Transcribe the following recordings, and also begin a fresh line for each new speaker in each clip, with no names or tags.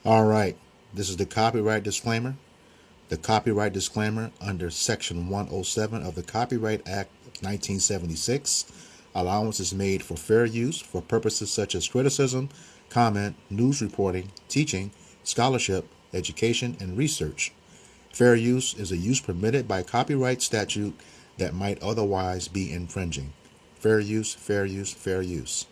All right, this is the copyright disclaimer. The copyright disclaimer under Section 107 of the Copyright Act of 1976. Allowance is made for fair use for purposes such as criticism, comment, news reporting, teaching, scholarship, education, and research. Fair use is a use permitted by copyright statute that might otherwise be infringing. Fair use, fair use, fair use.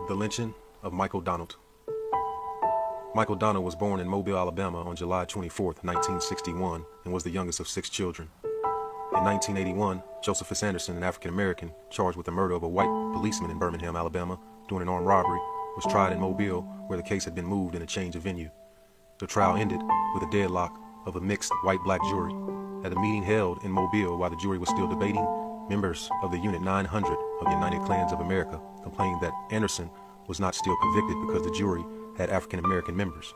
The Lynching of Michael Donald. Michael Donald was born in Mobile, Alabama on July 24, 1961, and was the youngest of 6 children. In 1981, Josephus Anderson, an African-American charged with the murder of a white policeman in Birmingham, Alabama, during an armed robbery, was tried in Mobile, where the case had been moved in a change of venue. The trial ended with a deadlock of a mixed white-black jury. At a meeting held in Mobile while the jury was still debating, members of the Unit 900 of the United Klans of America complained that Anderson was not still convicted because the jury had African-American members.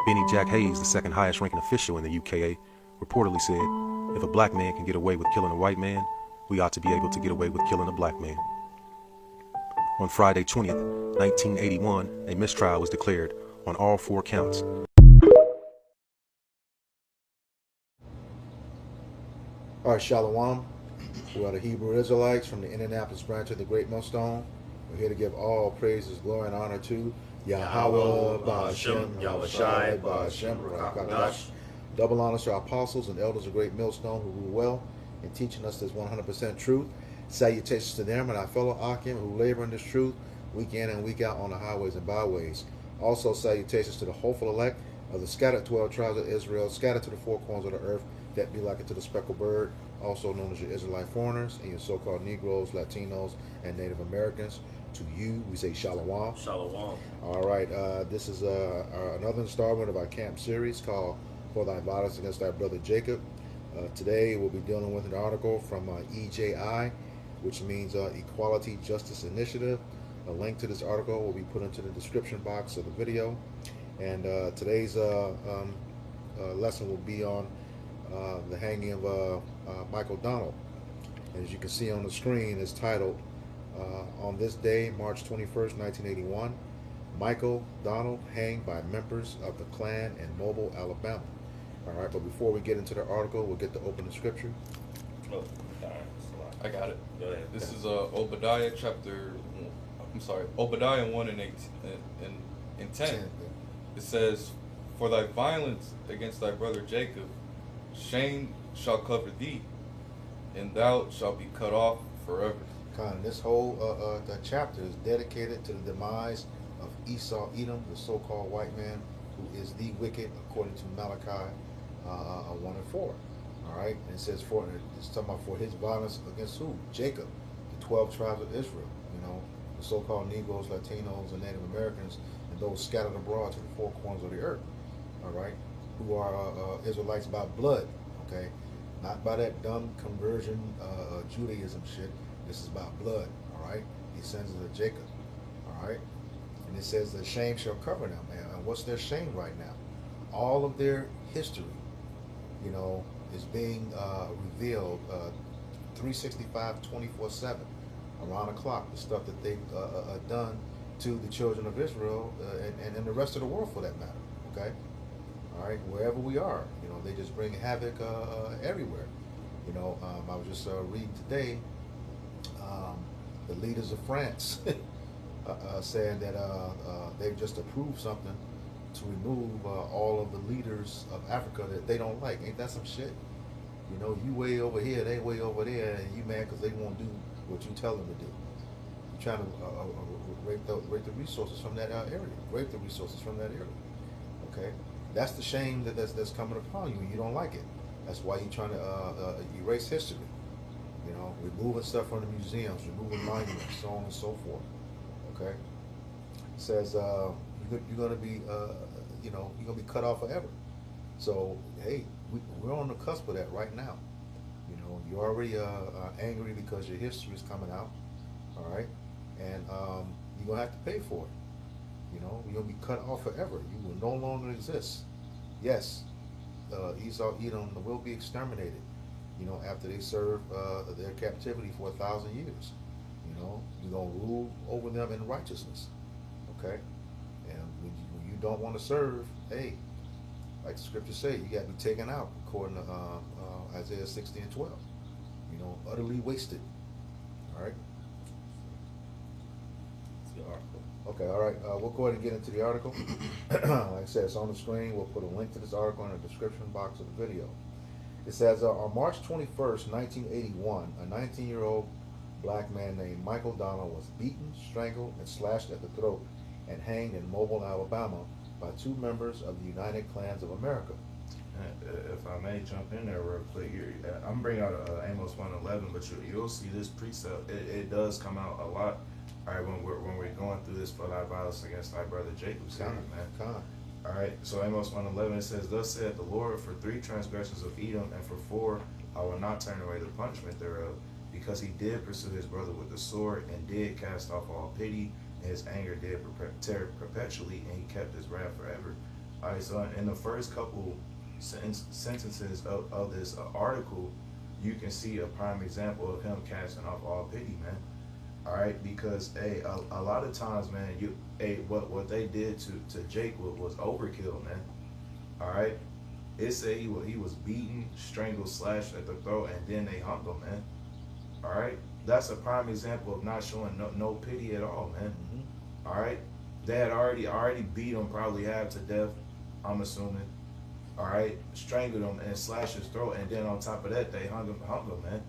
Benny Jack Hayes, the second highest ranking official in the UKA, reportedly said, "If a black man can get away with killing a white man, we ought to be able to get away with killing a black man." On Friday 20th, 1981, a mistrial was declared on all 4 counts.
All right, Shalom. We are the Hebrew Israelites from the Indianapolis branch of the Great Millstone. We're here to give all praises, glory, and honor to Yahweh, Ba'ashem, Yahushai, Ba'ashem, Rakadash. Double honors to our apostles and elders of Great Millstone who rule well in teaching us this 100% truth. Salutations to them and our fellow Akim who labor in this truth week in and week out on the highways and byways. Also, salutations to the hopeful elect of the scattered 12 tribes of Israel, scattered to the 4 corners of the earth, that be like it to the speckled bird, also known as your Israelite foreigners and your so-called Negroes, Latinos, and Native Americans. To you, we say Shalom.
Shalom.
All right, this is another installment of our camp series called For Thy Violence Against Thy Brother Jacob. Today, we'll be dealing with an article from EJI, which means Equality Justice Initiative. A link to this article will be put into the description box of the video. And today's lesson will be on the hanging of Michael Donald. And as you can see on the screen, it's titled, On This Day, March 21st, 1981, Michael Donald hanged by members of the Klan in Mobile, Alabama. All right, but before we get into the article, we'll get to open the scripture.
Oh,
I got it.
Go ahead.
This is Obadiah Obadiah 1 and 8 and 10. It says, "For thy violence against thy brother Jacob, shame shall cover thee, and thou shalt be cut off forever."
This whole chapter is dedicated to the demise of Esau Edom, the so-called white man who is the wicked, according to Malachi 1 and 4. All right, and it says it's talking about for his violence against who? Jacob, the 12 tribes of Israel. You know, the so-called Negroes, Latinos, and Native Americans, and those scattered abroad to the 4 corners of the earth. All right, who are Israelites by blood. Okay, not by that dumb conversion Judaism shit. This is about blood. All right, descendants of Jacob. All right, and it says the shame shall cover them. And what's their shame right now? All of their history, you know, is being revealed 365, 24/7, around the clock. The stuff that they've done to the children of Israel and the rest of the world, for that matter. Okay, all right, wherever we are, you know, they just bring havoc everywhere. You know, I was just reading today the leaders of France saying that they've just approved something to remove all of the leaders of Africa that they don't like. Ain't that some shit? You know, you way over here, they way over there, and you mad because they won't do what you tell them to do. You're trying to rape the resources from that area, rape the resources from that area. Okay, that's the shame that's coming upon you, and you don't like it. That's why you're trying to erase history. You know, removing stuff from the museums, removing monuments, so on and so forth. Okay, it says you you're going to be, you know, you're going to be cut off forever. So, hey, we're on the cusp of that right now. You know, you're already angry because your history is coming out, all right? And you're going to have to pay for it. You know, you're going to be cut off forever. You will no longer exist. Yes, Esau, Edom will be exterminated, you know, after they serve their captivity for 1,000 years. You know, you're going to rule over them in righteousness, okay? And when you don't want to serve, hey, like the scriptures say, you got to be taken out, according to Isaiah 60:12. You know, utterly wasted. All right.
It's the article.
Okay. All right. We'll go ahead and get into the article. Like I said, it's on the screen. We'll put a link to this article in the description box of the video. It says, on March 21st, 1981, a 19-year-old black man named Michael Donald was beaten, strangled, and slashed at the throat and hanged in Mobile, Alabama, by two members of the United Klans of America.
If I may jump in there real quick, I'm bringing out Amos 1:11, but you'll see this precept. It does come out a lot. All right, when we're going through this, for thy violence against thy brother Jacob's seed, man. All right, so Amos 1:11 says, "Thus saith the Lord, for 3 transgressions of Edom, and for 4 I will not turn away the punishment thereof, because he did pursue his brother with the sword, and did cast off all pity, and his anger did tear perpetually, and he kept his wrath forever." All right, so in the first couple sentences of this article, you can see a prime example of him casting off all pity, man. All right, because a lot of times, man, what they did to Jacob was overkill, man. All right, it said he was beaten, strangled, slashed at the throat, and then they hung him, man. All right, that's a prime example of not showing no pity at all, man.
Mm-hmm.
All right, they had already beat him probably half to death, I'm assuming. All right, strangled him and slashed his throat, and then on top of that, they hung him, man.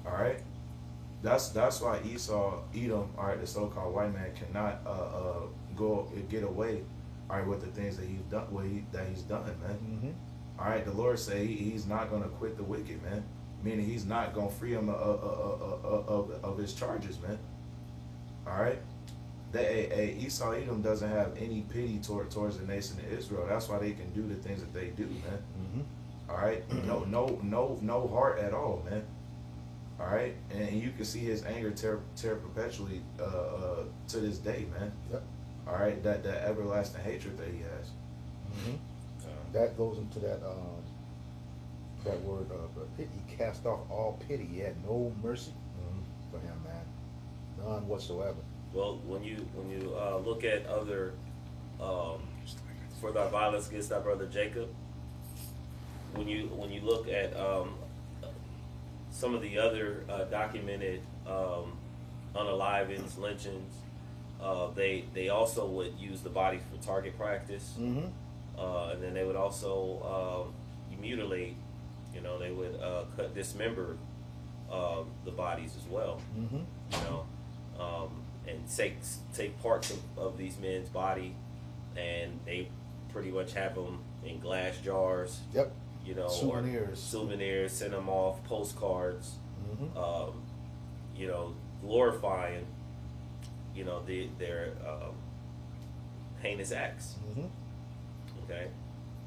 All right, that's why Esau, Edom, all right, the so-called white man cannot go get away, all right, with the things that he's done, man.
Mm-hmm.
All right, the Lord say he's not gonna quit the wicked, man. Meaning he's not gonna free him of his charges, man. All right. Esau Edom doesn't have any pity towards the nation of Israel. That's why they can do the things that they do, man.
Mm-hmm.
All right, no heart at all, man. All right, and you can see his anger tear perpetually to this day, man.
Yep.
All right, that everlasting hatred that he has.
Mm-hmm. That goes into that word pity. He cast off all pity. He had no mercy for him, man. None whatsoever.
Well, when you look at other for thy violence against thy brother Jacob, when you look at some of the other documented unalivings, lynchings, they also would use the body for target practice,
Mm-hmm.
And then they would also mutilate. You know, they would dismember the bodies as well.
Mm-hmm.
You know. And take parts of these men's body, and they pretty much have them in glass jars.
Yep.
You know,
souvenirs,
send them off, postcards.
Mm-hmm.
You know, glorifying, you know, their heinous acts.
Mm-hmm.
Okay,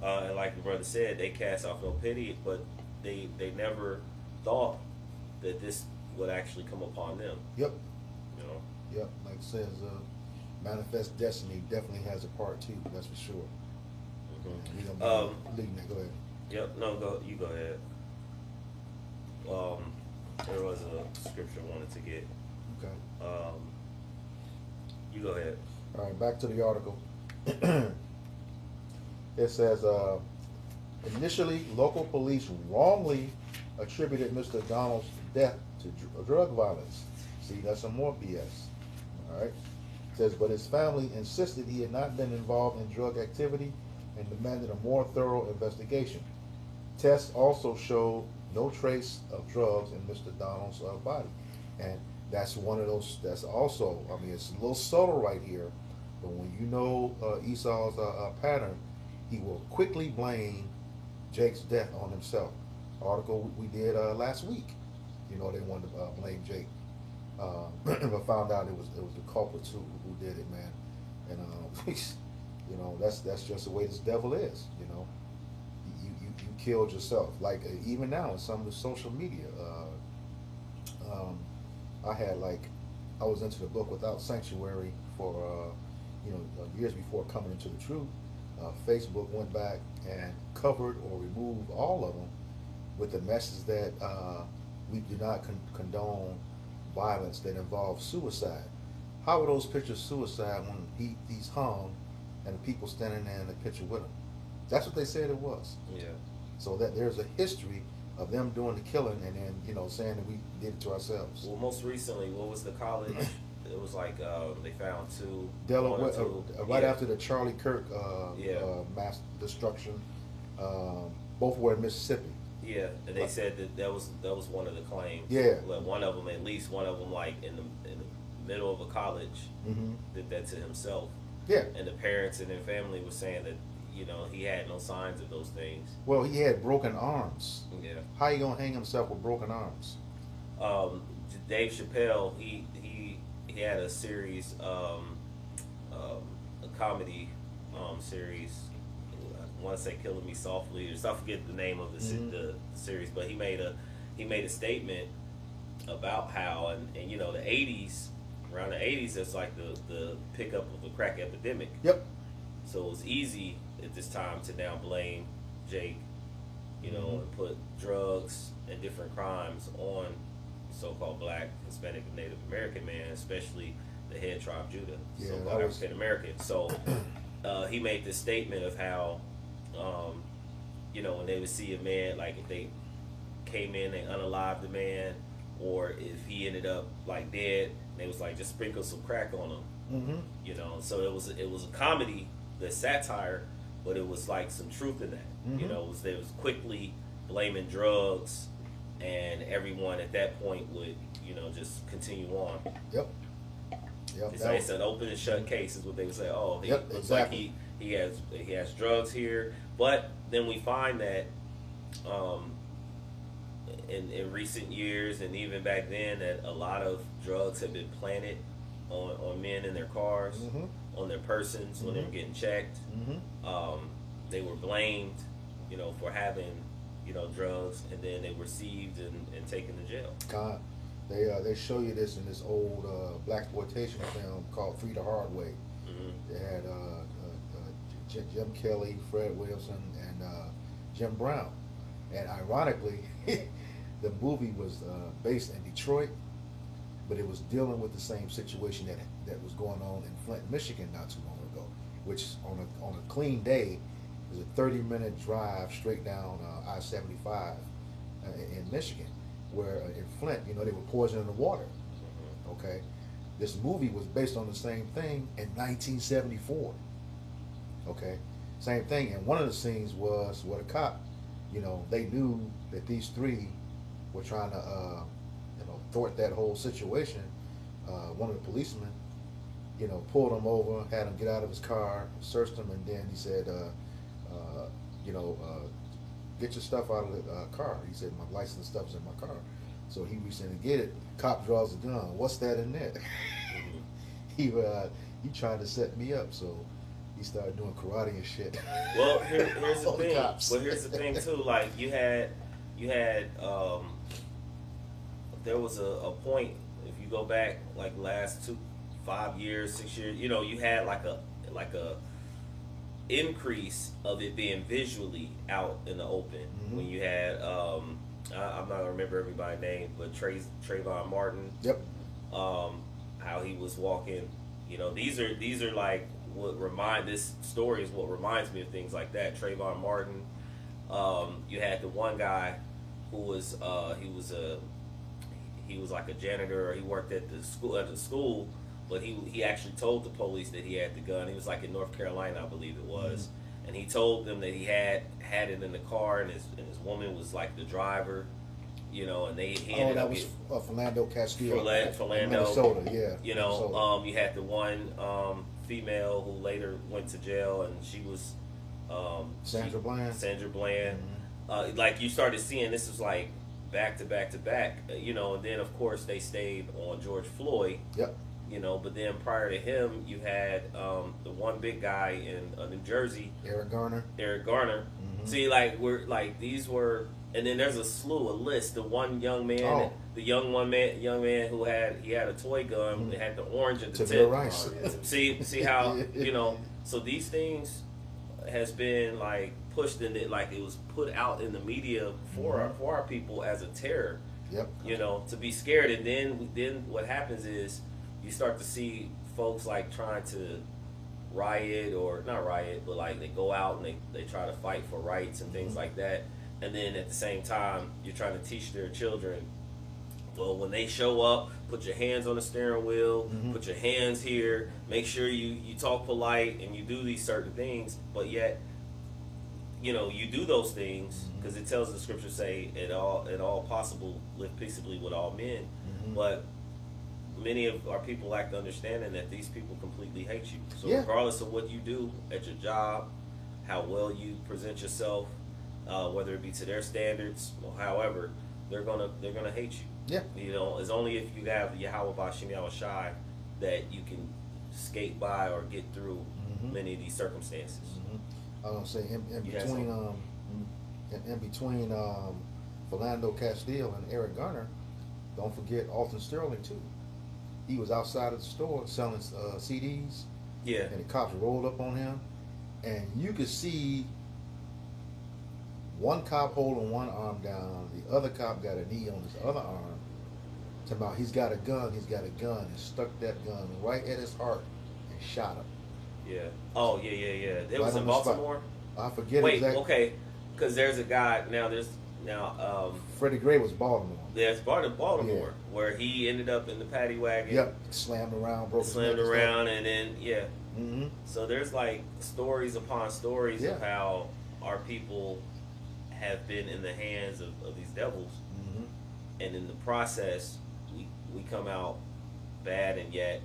and like the brother said, they cast off no pity, but they never thought that this would actually come upon them.
Yep.
You know.
Yep, like it says, Manifest Destiny definitely has a part too, that's for sure.
Mm-hmm.
We don't leaving that. Go ahead.
Yep, no, you go ahead. There was a scripture I wanted to get.
Okay.
You go ahead.
All right, back to the article. It says, initially, local police wrongly attributed Mr. Donald's death to drug violence. See, that's some more BS. All right. It says, but his family insisted he had not been involved in drug activity and demanded a more thorough investigation. Tests also showed no trace of drugs in Mr. Donald's body. And that's one of those, that's also, I mean, it's a little subtle right here, but when you know Esau's pattern, he will quickly blame Jake's death on himself. Article we did last week, you know, they wanted to blame Jake. But found out it was the culprits who did it, man. and you know, that's just the way this devil is. You know, you killed yourself. Like even now in some of the social media, I had I was into the book Without Sanctuary for you know, years before coming into the truth. Facebook went back and covered or removed all of them with the message that we do not condone violence that involves suicide. How were those pictures suicide when he's hung and the people standing there in the picture with him? That's what they said it was.
Yeah.
So that there's a history of them doing the killing and then, you know, saying that we did it to ourselves.
Well, most recently, what was the college? It was like they found two.
Delaware, right
yeah.
after the Charlie Kirk mass destruction, both were in Mississippi.
Yeah, and they said that was one of the claims.
Yeah.
Like one of them, at least one of them, like in the middle of a college, did that to himself.
Yeah.
And the parents and their family were saying that, you know, he had no signs of those things.
Well, he had broken arms.
Yeah.
How you gonna hang himself with broken arms?
Dave Chappelle, he had a series, a comedy series. I want to say "Killing Me Softly," or I forget the name of the series, but he made a statement about how and you know the '80s, around the '80s, it's like the pickup of the crack epidemic.
Yep.
So it was easy at this time to now blame Jake, you know, and put drugs and different crimes on so-called Black, Hispanic, and Native American man, especially the head tribe Judah,
Yeah,
so-called African American. So he made this statement of how, you know, when they would see a man, like if they came in and unalived the man, or if he ended up like dead, they was like just sprinkle some crack on him, you know. So it was a comedy, the satire, but it was like some truth in that. You know, they was quickly blaming drugs, and everyone at that point would, you know, just continue on.
Yep. Yep.
It's an open and shut case, is what they would say. Oh, he
Yep,
looks
exactly.
like he has drugs here, but then we find that in recent years and even back then that a lot of drugs have been planted on men in their cars, on their persons when they were getting checked. They were blamed, you know, for having, you know, drugs, and then they were seized and taken to jail.
God, they show you this in this old blaxploitation film called Free the Hard Way. They had Jim Kelly, Fred Williamson, and Jim Brown. And ironically, the movie was based in Detroit, but it was dealing with the same situation that was going on in Flint, Michigan not too long ago, which on a clean day is a 30-minute drive straight down I-75 in Michigan, where in Flint, you know, they were poisoning the water. Okay, this movie was based on the same thing in 1974. Okay, same thing, and one of the scenes was where the cop, you know, they knew that these three were trying to, you know, thwart that whole situation. One of the policemen, you know, pulled him over, had him get out of his car, searched him, and then he said, you know, get your stuff out of the car. He said, my license stuff's in my car. So he reached in to get it. Cop draws the gun. What's that in there? He tried to set me up, so he started doing karate and shit.
Well, here's the thing.
Cops.
Well, here's the thing too. Like you had there was a point, if you go back like last 5 years, 6 years, you know, you had like a increase of it being visually out in the open. When you had I'm not gonna remember everybody's name, but Trayvon Martin.
Yep.
How he was walking. You know, these are like this story is what reminds me of things like that. Trayvon Martin. You had the one guy who was he was like a janitor, or he worked at the school, but he actually told the police that he had the gun. He was like in North Carolina, I believe it was, and he told them that he had it in the car, and his woman was like the driver, you know, and he ended up
Philando Castile,
Philando,
Minnesota, yeah.
You know, you had the one female who later went to jail, and she was Sandra Bland. Like you started seeing this was like back to back to back, you know, and then of course they stayed on George Floyd.
Yep.
you know. But then prior to him, you had the one big guy in New Jersey,
Eric Garner.
See, like these were, and then there's a list. The one young man, young man who had a toy gun, it had the orange at the tip.
Rice.
See how you know. So these things has been like pushed in it, like it was put out in the media for our people as a terror.
Yep.
You know, to be scared, and then what happens is you start to see folks like trying to riot, or not riot, but like they go out and they try to fight for rights and things like that. And then at the same time, you're trying to teach their children, well, when they show up, put your hands on the steering wheel, put your hands here, make sure you talk polite and you do these certain things. But yet, you know, you do those things because it tells the scripture, say, at all possible, live peaceably with all men. But many of our people lack the understanding that these people completely hate you. So regardless of what you do at your job, how well you present yourself, whether it be to their standards or however, they're gonna hate you.
Yeah.
You know, it's only if you have Yahweh Bashim Yahushai that you can skate by or get through many of these circumstances.
I don't say in between Philando Castile and Eric Garner, don't forget Alton Sterling too. He was outside of the store selling CDs.
Yeah.
And the cops rolled up on him, and you could see one cop holding one arm down, the other cop got a knee on his other arm. Talking about he's got a gun, and stuck that gun right at his heart and shot him.
Yeah. Oh, yeah. It was in Baltimore?
I forget
exactly.
exactly.
Okay. Because there's a guy,
Freddie Gray was Baltimore.
There's Baltimore, where he ended up in the paddy wagon.
Yep. Slammed around, broke his neck
and then, So there's like stories upon stories of how our people have been in the hands of these devils. And in the process, we come out bad, and yet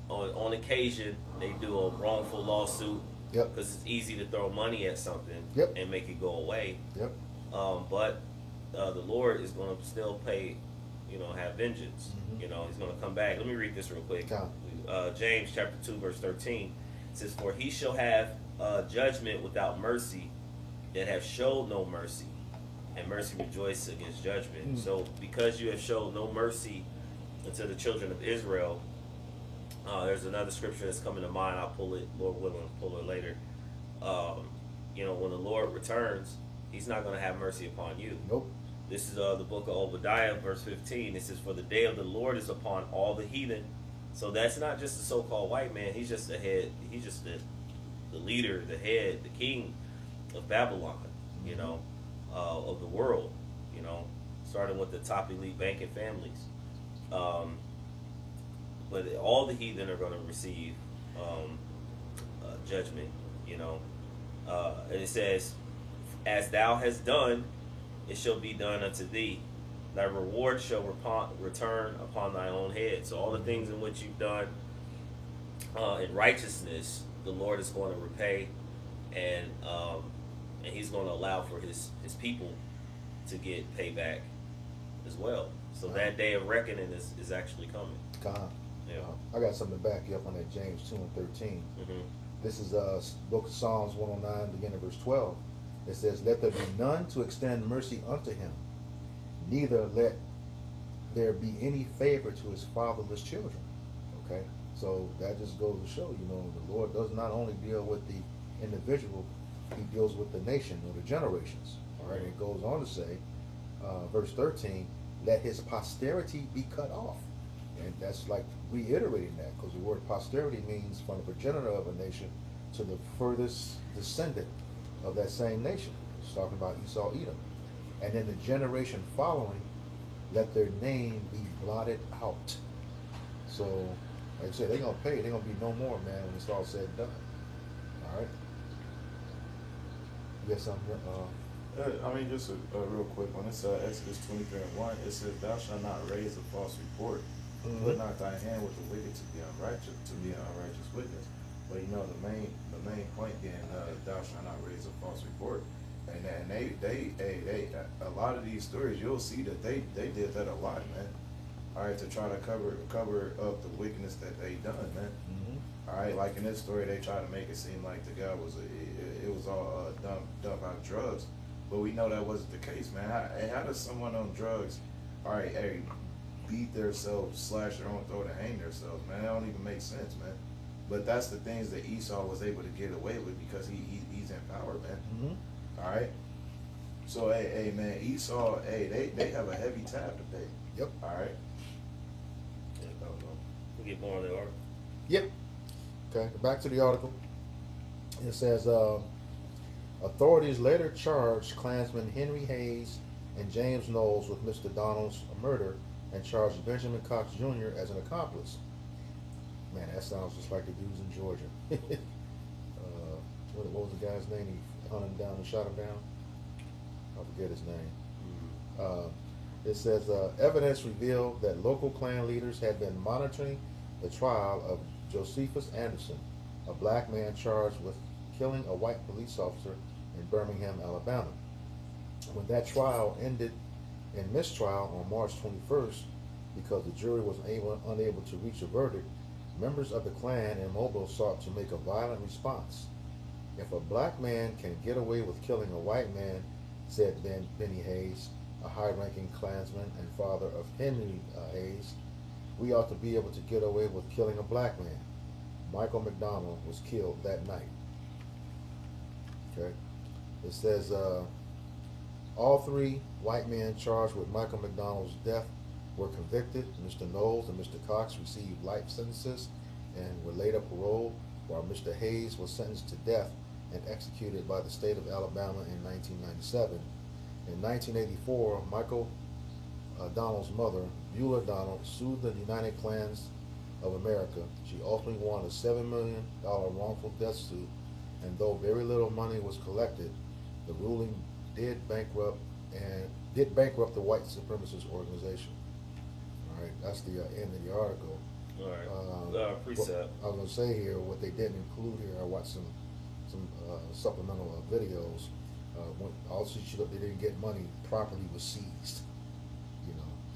on occasion they do a wrongful lawsuit because it's easy to throw money at something and make it go away. But the Lord is going to still pay, have vengeance. He's going to come back. Let me read this real quick. James chapter 2 verse 13 says, "For he shall have judgment without mercy that have showed no mercy, and mercy rejoice against judgment." So because you have showed no mercy unto the children of Israel, there's another scripture that's coming to mind. I'll pull it, Lord willing, pull it later. When the Lord returns, he's not going to have mercy upon you.
Nope.
This is the book of Obadiah, verse 15. It says, "For the day of the Lord is upon all the heathen." So that's not just the so-called white man. He's just the head. He's just the leader, the head, the king of Babylon, of the world, starting with the top elite banking families. But all the heathen are going to receive judgment, and it says, "As thou hast done, it shall be done unto thee. Thy reward shall return upon thy own head." So all the things in which you've done in righteousness, the Lord is going to repay, and he's going to allow for his people to get payback as well. So that day of reckoning is actually coming.
I got something to back you up on that. James 2 and 13. This is book of Psalms 109, beginning of verse 12. It says, "Let there be none to extend mercy unto him, neither let there be any favor to his fatherless children." Okay, so that just goes to show, the Lord does not only deal with the individual, he deals with the nation or the generations. All right, it goes on to say, verse 13, "Let his posterity be cut off." And that's like reiterating that, because the word posterity means from the progenitor of a nation to the furthest descendant of that same nation. It's talking about Esau, Edom. And then the generation following, let their name be blotted out. So, like I said, they're going to pay. They're going to be no more, man, when it's all said and done. All right? You got something?
Just a real quick one. It's Exodus 23 and 1. It says, "Thou shalt not raise a false report. Put not thy hand with the wicked to be an unrighteous witness." But the main point being, "Thou shalt not raise a false report." And they a lot of these stories, you'll see that they did that a lot, man. all right, to try to cover up the wickedness that they done, man.
Mm-hmm.
All right, like in this story, they try to make it seem like the guy was it was all dumped out drugs, but we know that wasn't the case, man. How does someone on drugs, all right, hey, beat themselves, slash their own throat, and hang themselves, man? That don't even make sense, man. But that's the things that Esau was able to get away with because he's in power, man.
Mm-hmm.
All right. So hey man, Esau, hey, they have a heavy tab to pay.
Yep.
All right.
We get more on the article.
Yep. Okay, back to the article. It says, authorities later charged Klansmen Henry Hayes and James Knowles with Mr. Donald's murder and charged Benjamin Cox Jr. as an accomplice. Man, that sounds just like the dudes in Georgia. What was the guy's name? He hunted him down and shot him down? I forget his name. It says, evidence revealed that local Klan leaders had been monitoring the trial of Josephus Anderson, a black man charged with killing a white police officer in Birmingham, Alabama. When that trial ended in mistrial on March 21st, because the jury was unable to reach a verdict, members of the Klan in Mobile sought to make a violent response. If a black man can get away with killing a white man, said Benny Hayes, a high-ranking Klansman and father of Henry Hayes, we ought to be able to get away with killing a black man. Michael McDonald was killed that night. Okay. It says all three white men charged with Michael McDonald's death were convicted. Mr. Knowles and Mr. Cox received life sentences and were later paroled, while Mr. Hayes was sentenced to death and executed by the state of Alabama in 1997. In 1984, Michael Donald's mother, Beulah Donald, sued the United Klans of America. She ultimately won a $7 million wrongful death suit, and though very little money was collected, the ruling did bankrupt the white supremacist organization. All right, that's the end of the article.
All right. Precept.
I was going to say here, what they didn't include here, I watched some supplemental videos. Also, they didn't get money. Property was seized,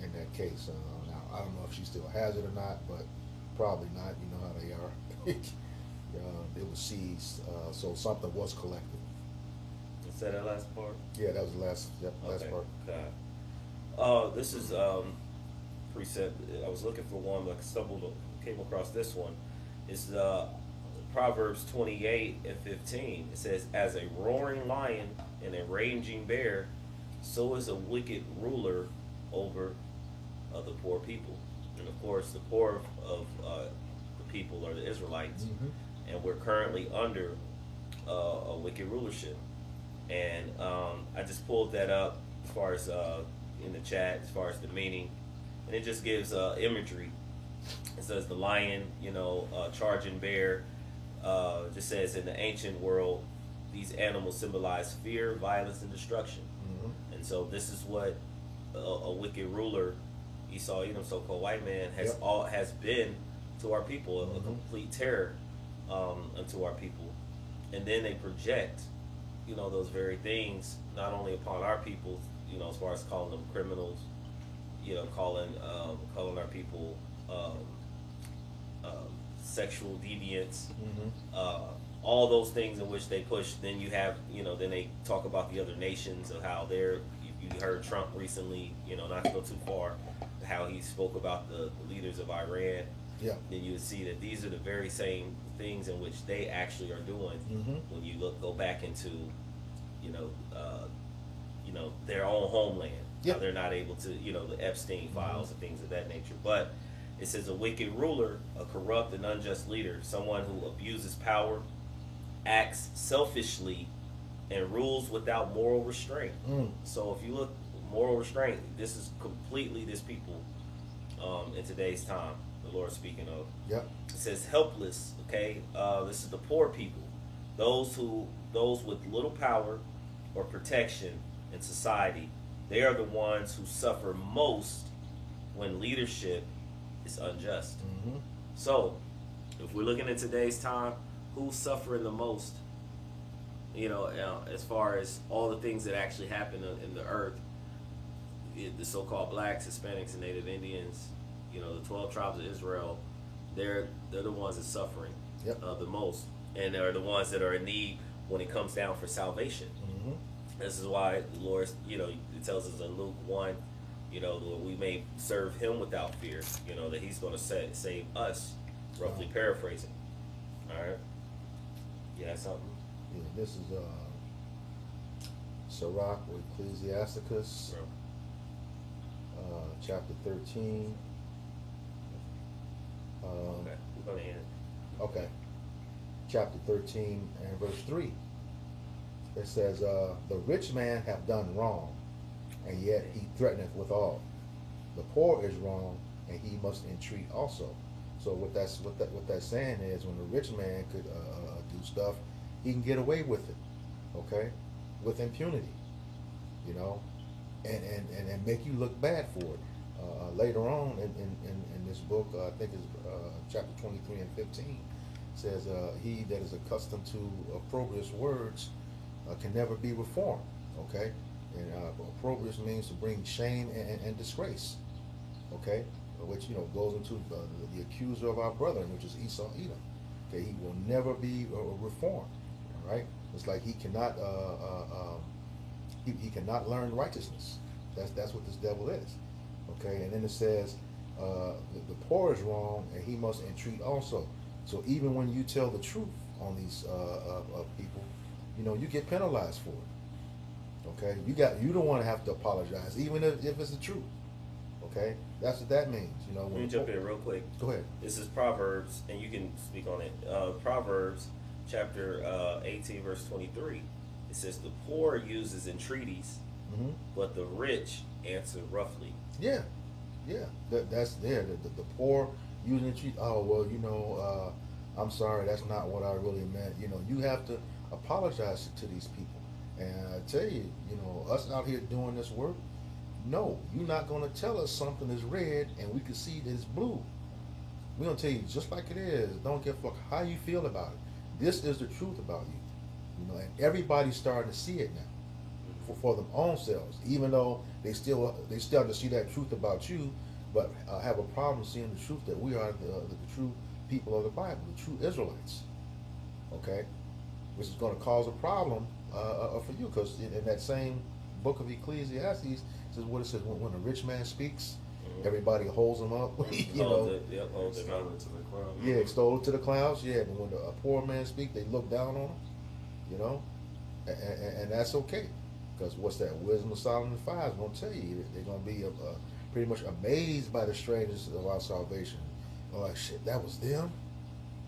in that case. Now, I don't know if she still has it or not, but probably not. You know how they are. It was seized, so something was collected.
Is that the last part?
Yeah, that was the last part.
Okay. This is precept. I was looking for one, but came across this one. It's Proverbs 28:15. It says, "As a roaring lion and a raging bear, so is a wicked ruler over the poor people." And of course, the poor of the people are the Israelites, and we're currently under a wicked rulership. And I just pulled that up as far as in the chat, as far as the meaning, and it just gives imagery. It says the lion, charging bear. Just says in the ancient world, these animals symbolize fear, violence, and destruction. And so this is what a wicked ruler, Esau, so-called white man, has been to our people, a complete terror unto our people. And then they project, those very things not only upon our people, as far as calling them criminals, calling our people sexual deviants, all those things in which they push. Then you have, then they talk about the other nations of how they're. You heard Trump recently, not to go too far, how he spoke about the leaders of Iran.
Yeah.
Then you would see that these are the very same things in which they actually are doing. When you go back into, their own homeland.
Yep.
How they're not able to, the Epstein files and things of that nature. But it says a wicked ruler, a corrupt and unjust leader, someone who abuses power, acts selfishly, and rules without moral restraint. So if you look, moral restraint, this is completely this people in today's time, the Lord speaking of.
Yep.
It says helpless, okay? This is the poor people, those with little power or protection in society. They are the ones who suffer most when leadership is unjust. So, if we're looking at today's time, who's suffering the most? As far as all the things that actually happen in the earth, the so-called blacks, Hispanics, and Native Indians, You know, the 12 tribes of Israel, they're the ones that's suffering
Yep.
the most, and they're the ones that are in need when it comes down for salvation.
Mm-hmm.
This is why the Lord, you know, it tells us in Luke 1, you know, that we may serve Him without fear. You know, that He's going to save us, roughly paraphrasing. All right. Yeah, something.
Yeah, this is Sirach or Ecclesiasticus, chapter 13.
Okay, we're going to end.
Okay. Chapter 13 and verse 3. It says, the rich man hath done wrong, and yet he threateneth withal. The poor is wrong, and he must entreat also. So what that's saying is, when the rich man could do stuff, he can get away with it, okay, with impunity, you know, and make you look bad for it. Later on in this book, I think it's chapter 23 and 15, says, he that is accustomed to opprobrious words can never be reformed, okay? And opprobrious means to bring shame and disgrace, okay? Which, you know, goes into the accuser of our brethren, which is Esau Edom. Okay, he will never be reformed, all right? It's like he cannot he cannot learn righteousness. That's what this devil is, okay? And then it says the poor is wrong, and he must entreat also. So even when you tell the truth on these people, you know, you get penalized for it. Okay, you don't want to have to apologize, even if it's the truth. Okay, that's what that means. You know.
Let me jump in real quick.
Go ahead.
This is Proverbs, and you can speak on it. Proverbs, chapter 18, verse 23. It says, "The poor uses entreaties, but the rich answer roughly."
Yeah, yeah. That's there. The poor using entreat. Oh well, you know, I'm sorry. That's not what I really meant. You know, you have to apologize to these people. And I tell you, you know, us out here doing this work, no, you're not going to tell us something is red and we can see that it's blue. We're going to tell you just like it is. Don't give a fuck how you feel about it. This is the truth about you. You know, and everybody's starting to see it now for them own selves, even though they still have to see that truth about you, but have a problem seeing the truth that we are the true people of the Bible, the true Israelites. Okay? Which is going to cause a problem for you, because in that same book of Ecclesiastes, it says what it says: when a rich man speaks, everybody holds him up. You know,
Holds it
Extol it to the clouds.
yeah, extol it to the clouds. Yeah, but when a poor man speaks, they look down on him. You know, and that's okay, because what's that? Wisdom of Solomon 5 is going to tell you they're going to be pretty much amazed by the strangeness of our salvation. They're like, shit, that was them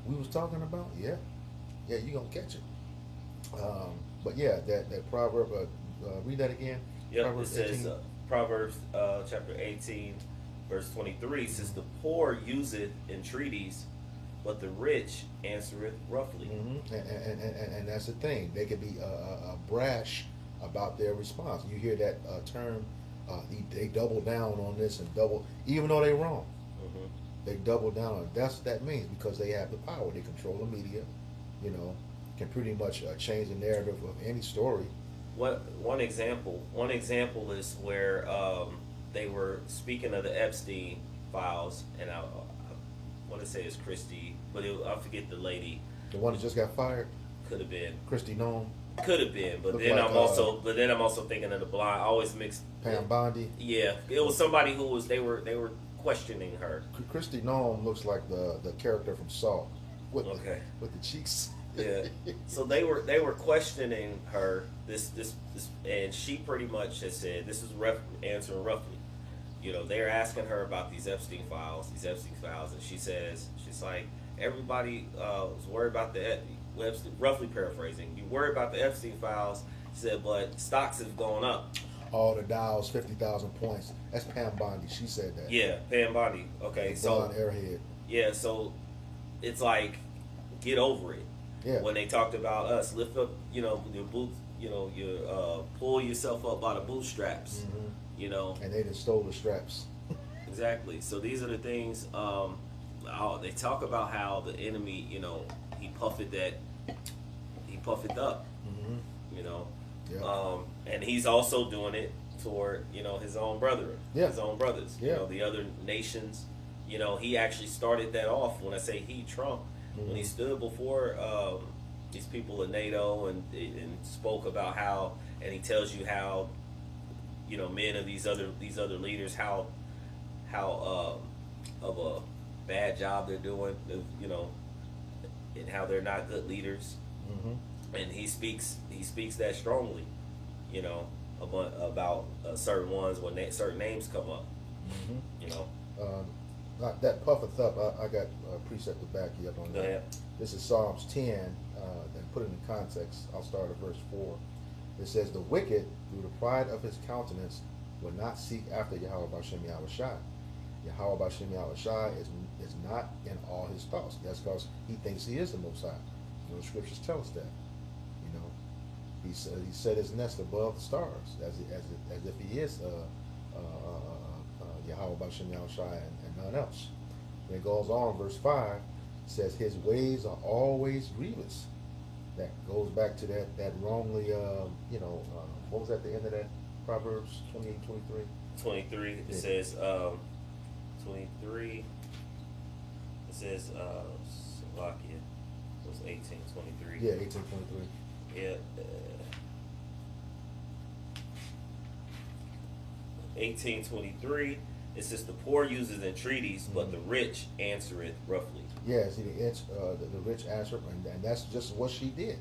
we was talking about. Yeah, you're gonna catch it. But yeah, that proverb. Read that again.
Yep,
Proverbs
it says
18.
Proverbs chapter 18, verse 23 says, "The poor useth entreaties, but the rich answereth roughly."
And that's the thing. They could be brash about their response. You hear that term? They double down on this and double, even though they're wrong. They double down on it. That's what that means, because they have the power. They control the media. You know, can pretty much change the narrative of any story.
One example is where they were speaking of the Epstein files, and I want to say it's Christy, but I forget the lady.
The one that just got fired,
Could have been.
Christy Nome,
Could have been, but
Look
then
like,
I'm also thinking of the blind. I always mix.
Pam Bondi.
Yeah, it was somebody who was they were questioning her.
Christy Nome looks like the character from Saw, with the cheeks.
Yeah. So they were questioning her this, and she pretty much has said, this is answering roughly. You know, they're asking her about these Epstein files, and she says, she's like, everybody was worried about the Epstein, roughly paraphrasing, you worry about the Epstein files. She said, but stocks have gone up.
All the Dows, 50,000 points. That's Pam Bondi. She said that.
Yeah, Pam Bondi. Okay,
The
so
blonde airhead.
yeah, so it's like, get over it.
Yeah.
When they talked about us, lift up, you know, your boots, you know, you pull yourself up by the bootstraps, you know.
And they just stole the straps.
Exactly. So these are the things. They talk about how the enemy, you know, he puffed up, you know.
Yeah.
And he's also doing it toward, you know, his own brethren,
Yeah.
his own brothers,
Yeah.
you know, the other nations. You know, he actually started that off. When I say he, Trump, when he stood before these people in NATO and spoke about how, and he tells you how, you know, men of these other leaders, how of a bad job they're doing, you know, and how they're not good leaders. And he speaks that strongly, you know, about certain ones when certain names come up. You know,
that puffeth up. I got a precept to back you up on that.
Yeah.
This is Psalms 10, and put it in context. I'll start at verse 4. It says, "The wicked, through the pride of his countenance, will not seek after Yahweh Bashem Yahushai. Yahweh Bashem Yahushai is not in all his thoughts." That's because he thinks he is the Most High. You know, the scriptures tell us that. You know, he set his nest above the stars, as if he is Yahweh Bashem Yahushai and none else. Then it goes on, verse 5 says, "His ways are always grievous." That goes back to that wrongly, you know, what was at the end of that? Proverbs 28, 23?
23, it
Yeah.
says, 23, it says, Slovakia, it was 1823.
Yeah, 1823.
Yeah. 1823, it says, "The poor uses entreaties, but the rich answereth roughly."
Yeah, see, the rich answered, and that's just what she did.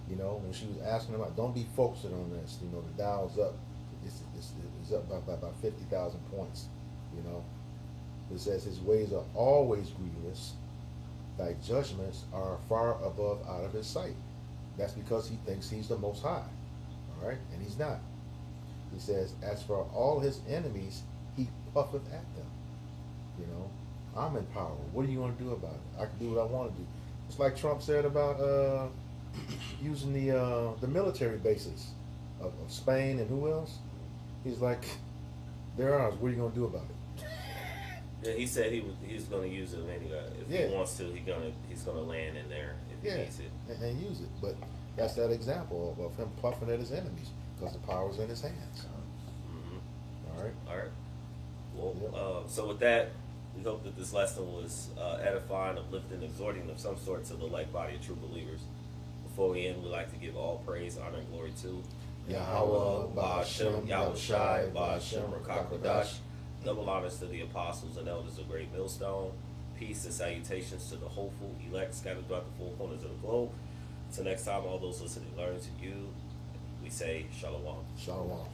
You know, when she was asking about, don't be focused on this. You know, the Dow's up. It's up by about 50,000 points. You know, it says his ways are always grievous. Thy judgments are far above out of his sight. That's because he thinks he's the Most High. All right, and he's not. He says, as for all his enemies, he puffeth at them. You know, I'm in power. What are you going to do about it? I can do what I want to do. It's like Trump said about using the military bases of Spain and who else? He's like, they're ours. What are you going to do about it?
Yeah, he said he's going to use it anyway. If
Yeah.
he wants to, he's going to land in there if he needs it.
and use it. But that's that example of him puffing at his enemies because the power's in his hands. All right.
All right. Well,
Yeah.
so with that, we hope that this lesson was edifying, uplifting, exhorting of some sort to the like body of true believers. Before we end, we'd like to give all praise, honor, and glory to
Yahweh,
Ba'ashem, Yahushai, Ba'ashem,
Rakakwadash.
Rakakwadash. Double honors to the apostles and elders of Great Millstone. Peace and salutations to the hopeful elect scattered throughout the four corners of the globe. Until next time, all those listening learn to you. We say Shalom.
Shalom.